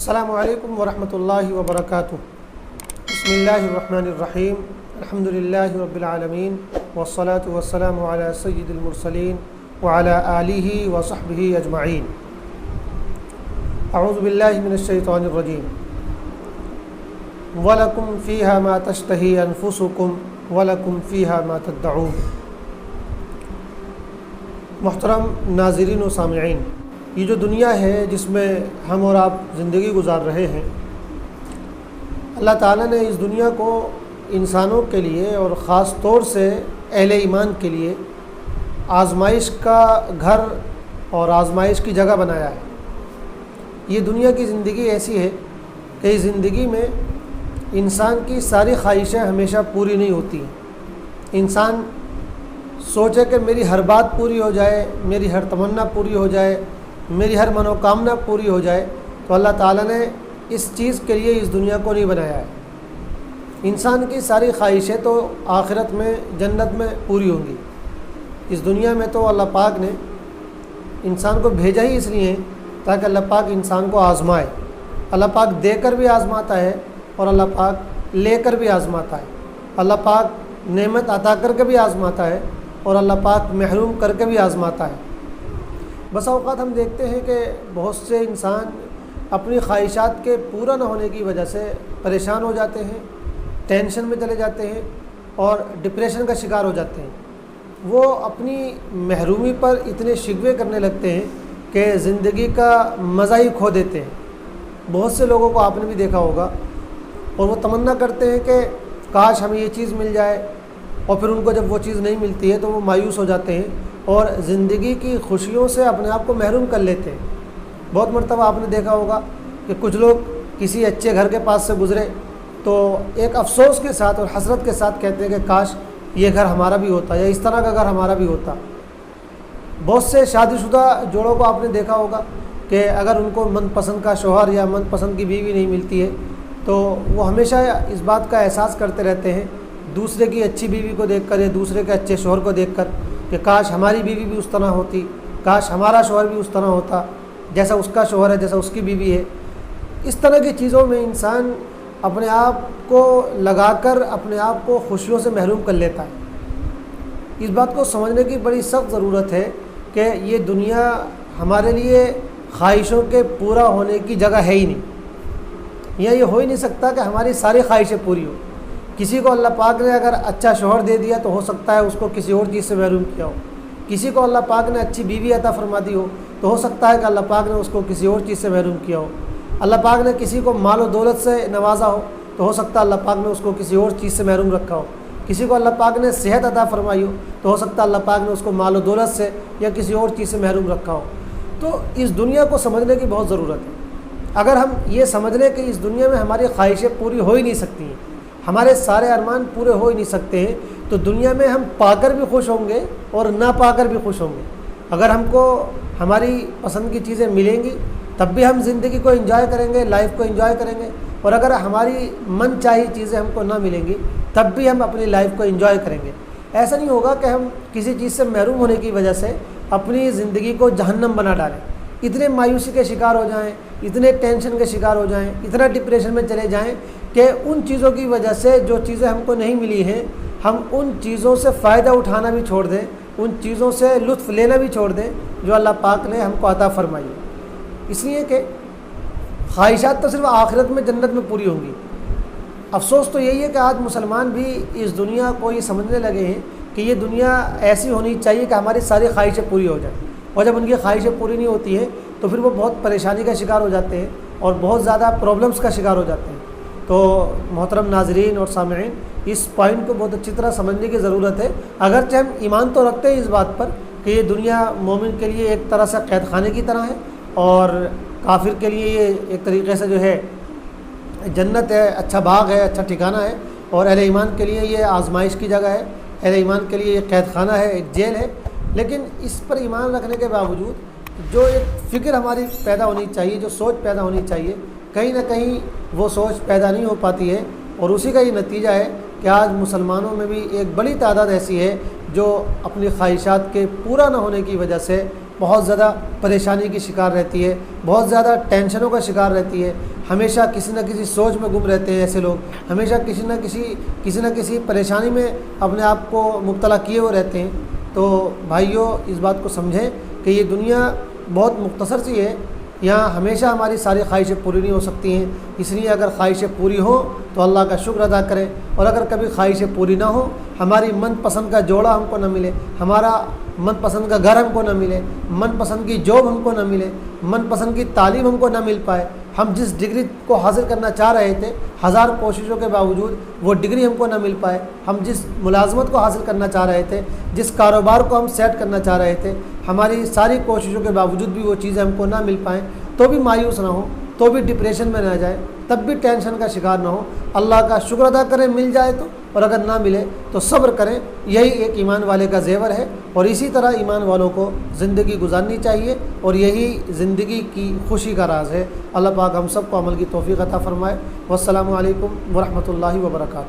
السلام علیکم ورحمۃ اللہ وبرکاتہ۔ بسم اللہ الرحمن الرحیم، الحمد للہ رب العالمین، والصلاة والسلام علی سید المرسلین وعلی آلہ وصحبہ اجمعین۔ اعوذ باللہ من الشیطان الرجیم۔ وَلَكُمْ فِيهَا مَا تَشْتَهِي أَنفُسُكُمْ وَلَكُمْ فِيهَا مَا تَدَّعُونَ۔ محترم ناظرین و سامعین، یہ جو دنیا ہے جس میں ہم اور آپ زندگی گزار رہے ہیں، اللہ تعالیٰ نے اس دنیا کو انسانوں کے لیے اور خاص طور سے اہل ایمان کے لیے آزمائش کا گھر اور آزمائش کی جگہ بنایا ہے۔ یہ دنیا کی زندگی ایسی ہے کہ اس زندگی میں انسان کی ساری خواہشیں ہمیشہ پوری نہیں ہوتی ہیں۔ انسان سوچے کہ میری ہر بات پوری ہو جائے، میری ہر تمنا پوری ہو جائے، میری ہر منوکامنا پوری ہو جائے، تو اللہ تعالیٰ نے اس چیز کے لیے اس دنیا کو نہیں بنایا ہے۔ انسان کی ساری خواہشیں تو آخرت میں جنت میں پوری ہوں گی۔ اس دنیا میں تو اللہ پاک نے انسان کو بھیجا ہی اس لیے تاکہ اللہ پاک انسان کو آزمائے۔ اللہ پاک دے کر بھی آزماتا ہے اور اللہ پاک لے کر بھی آزماتا ہے۔ اللہ پاک نعمت عطا کر کے بھی آزماتا ہے اور اللہ پاک محروم کر کے بھی آزماتا ہے۔ بس اوقات ہم دیکھتے ہیں کہ بہت سے انسان اپنی خواہشات کے پورا نہ ہونے کی وجہ سے پریشان ہو جاتے ہیں، ٹینشن میں چلے جاتے ہیں اور ڈپریشن کا شکار ہو جاتے ہیں۔ وہ اپنی محرومی پر اتنے شکوے کرنے لگتے ہیں کہ زندگی کا مزہ ہی کھو دیتے ہیں۔ بہت سے لوگوں کو آپ نے بھی دیکھا ہوگا، اور وہ تمنا کرتے ہیں کہ کاش ہمیں یہ چیز مل جائے، اور پھر ان کو جب وہ چیز نہیں ملتی ہے تو وہ مایوس ہو جاتے ہیں اور زندگی کی خوشیوں سے اپنے آپ کو محروم کر لیتے ہیں۔ بہت مرتبہ آپ نے دیکھا ہوگا کہ کچھ لوگ کسی اچھے گھر کے پاس سے گزرے تو ایک افسوس کے ساتھ اور حسرت کے ساتھ کہتے ہیں کہ کاش یہ گھر ہمارا بھی ہوتا یا اس طرح کا گھر ہمارا بھی ہوتا۔ بہت سے شادی شدہ جوڑوں کو آپ نے دیکھا ہوگا کہ اگر ان کو من پسند کا شوہر یا من پسند کی بیوی نہیں ملتی ہے تو وہ ہمیشہ اس بات کا احساس کرتے رہتے ہیں دوسرے کی اچھی بیوی کو دیکھ کر یا دوسرے کے اچھے شوہر کو دیکھ کر کہ کاش ہماری بیوی بھی اس طرح ہوتی، کاش ہمارا شوہر بھی اس طرح ہوتا جیسا اس کا شوہر ہے، جیسا اس کی بیوی ہے۔ اس طرح کی چیزوں میں انسان اپنے آپ کو لگا کر اپنے آپ کو خوشیوں سے محروم کر لیتا ہے۔ اس بات کو سمجھنے کی بڑی سخت ضرورت ہے کہ یہ دنیا ہمارے لیے خواہشوں کے پورا ہونے کی جگہ ہے ہی نہیں۔ یا یہ ہو ہی نہیں سکتا کہ ہماری ساری خواہشیں پوری ہوں۔ کسی کو اللہ پاک نے اگر اچھا شوہر دے دیا تو ہو سکتا ہے اس کو کسی اور چیز سے محروم کیا ہو۔ کسی کو اللہ پاک نے اچھی بیوی عطا فرما دی ہو تو ہو سکتا ہے کہ اللہ پاک نے اس کو کسی اور چیز سے محروم کیا ہو۔ اللہ پاک نے کسی کو مال و دولت سے نوازا ہو تو ہو سکتا ہے اللہ پاک نے اس کو کسی اور چیز سے محروم رکھا ہو۔ کسی کو اللہ پاک نے صحت عطا فرمائی ہو تو ہو سکتا ہے اللہ پاک نے اس کو مال و دولت سے یا کسی اور چیز سے محروم رکھا ہو۔ تو اس دنیا کو سمجھنے کی بہت ضرورت ہے۔ اگر ہم یہ سمجھ لیں کہ اس دنیا میں ہماری خواہشیں پوری ہو ہی نہیں سکتی ہیں، ہمارے سارے ارمان پورے ہو ہی نہیں سکتے ہیں، تو دنیا میں ہم پا کر بھی خوش ہوں گے اور نہ پا کر بھی خوش ہوں گے۔ اگر ہم کو ہماری پسند کی چیزیں ملیں گی تب بھی ہم زندگی کو انجوائے کریں گے، لائف کو انجوائے کریں گے، اور اگر ہماری من چاہی چیزیں ہم کو نہ ملیں گی تب بھی ہم اپنی لائف کو انجوائے کریں گے۔ ایسا نہیں ہوگا کہ ہم کسی چیز سے محروم ہونے کی وجہ سے اپنی زندگی کو جہنم بنا ڈالیں، اتنے مایوسی کے شکار ہو جائیں، اتنے ٹینشن کے شکار ہو جائیں، اتنا ڈپریشن میں چلے جائیں کہ ان چیزوں کی وجہ سے جو چیزیں ہم کو نہیں ملی ہیں ہم ان چیزوں سے فائدہ اٹھانا بھی چھوڑ دیں، ان چیزوں سے لطف لینا بھی چھوڑ دیں جو اللہ پاک نے ہم کو عطا فرمائی ہے۔ اس لیے کہ خواہشات تو صرف آخرت میں جنت میں پوری ہوں گی۔ افسوس تو یہی ہے کہ آج مسلمان بھی اس دنیا کو یہ سمجھنے لگے ہیں کہ یہ دنیا ایسی ہونی چاہیے کہ ہماری ساری خواہشیں پوری ہو جائیں، اور جب ان کی خواہشیں پوری نہیں ہوتی ہیں تو پھر وہ بہت پریشانی کا شکار ہو جاتے ہیں اور بہت زیادہ پرابلمس کا شکار ہو جاتے ہیں۔ تو محترم ناظرین اور سامعین، اس پوائنٹ کو بہت اچھی طرح سمجھنے کی ضرورت ہے۔ اگرچہ ہم ایمان تو رکھتے ہیں اس بات پر کہ یہ دنیا مومن کے لیے ایک طرح سے قید خانے کی طرح ہے اور کافر کے لیے یہ ایک طریقے سے جو ہے جنت ہے، اچھا باغ ہے، اچھا ٹھکانہ ہے، اور اہل ایمان کے لیے یہ آزمائش کی جگہ ہے، اہل ایمان کے لیے یہ قید خانہ ہے، ایک جیل ہے۔ لیکن اس پر ایمان رکھنے کے باوجود جو ایک فکر ہماری پیدا ہونی چاہیے، جو سوچ پیدا ہونی چاہیے، کہیں نہ کہیں وہ سوچ پیدا نہیں ہو پاتی ہے، اور اسی کا یہ نتیجہ ہے کہ آج مسلمانوں میں بھی ایک بڑی تعداد ایسی ہے جو اپنی خواہشات کے پورا نہ ہونے کی وجہ سے بہت زیادہ پریشانی کی شکار رہتی ہے، بہت زیادہ ٹینشنوں کا شکار رہتی ہے، ہمیشہ کسی نہ کسی سوچ میں گم رہتے ہیں ایسے لوگ، ہمیشہ کسی نہ کسی پریشانی میں اپنے آپ کو مبتلا کیے ہوئے رہتے ہیں۔ تو بھائیوں اس بات کو سمجھیں کہ یہ دنیا بہت مختصر سی ہے، یہاں ہمیشہ ہماری ساری خواہشیں پوری نہیں ہو سکتی ہیں، اس لیے اگر خواہشیں پوری ہوں تو اللہ کا شکر ادا کریں، اور اگر کبھی خواہشیں پوری نہ ہوں، ہماری من پسند کا جوڑا ہم کو نہ ملے، ہمارا من پسند کا گھر ہم کو نہ ملے، من پسند کی جاب ہم کو نہ ملے، من پسند کی تعلیم ہم کو نہ مل پائے، ہم جس ڈگری کو حاصل کرنا چاہ رہے تھے 1000 کوششوں کے باوجود وہ ڈگری ہم کو نہ مل پائے، ہم جس ملازمت کو حاصل کرنا چاہ رہے تھے، جس کاروبار کو ہم سیٹ کرنا چاہ رہے تھے، ہماری ساری کوششوں کے باوجود بھی وہ چیزیں ہم کو نہ مل پائیں، تو بھی مایوس نہ ہو، تو بھی ڈپریشن میں نہ جائے، تب بھی ٹینشن کا شکار نہ ہو، اللہ کا شکر ادا کریں مل جائے تو، اور اگر نہ ملے تو صبر کریں، یہی ایک ایمان والے کا زیور ہے، اور اسی طرح ایمان والوں کو زندگی گزارنی چاہیے، اور یہی زندگی کی خوشی کا راز ہے۔ اللہ پاک ہم سب کو عمل کی توفیق عطا فرمائے۔ والسلام علیکم ورحمۃ اللہ وبرکاتہ۔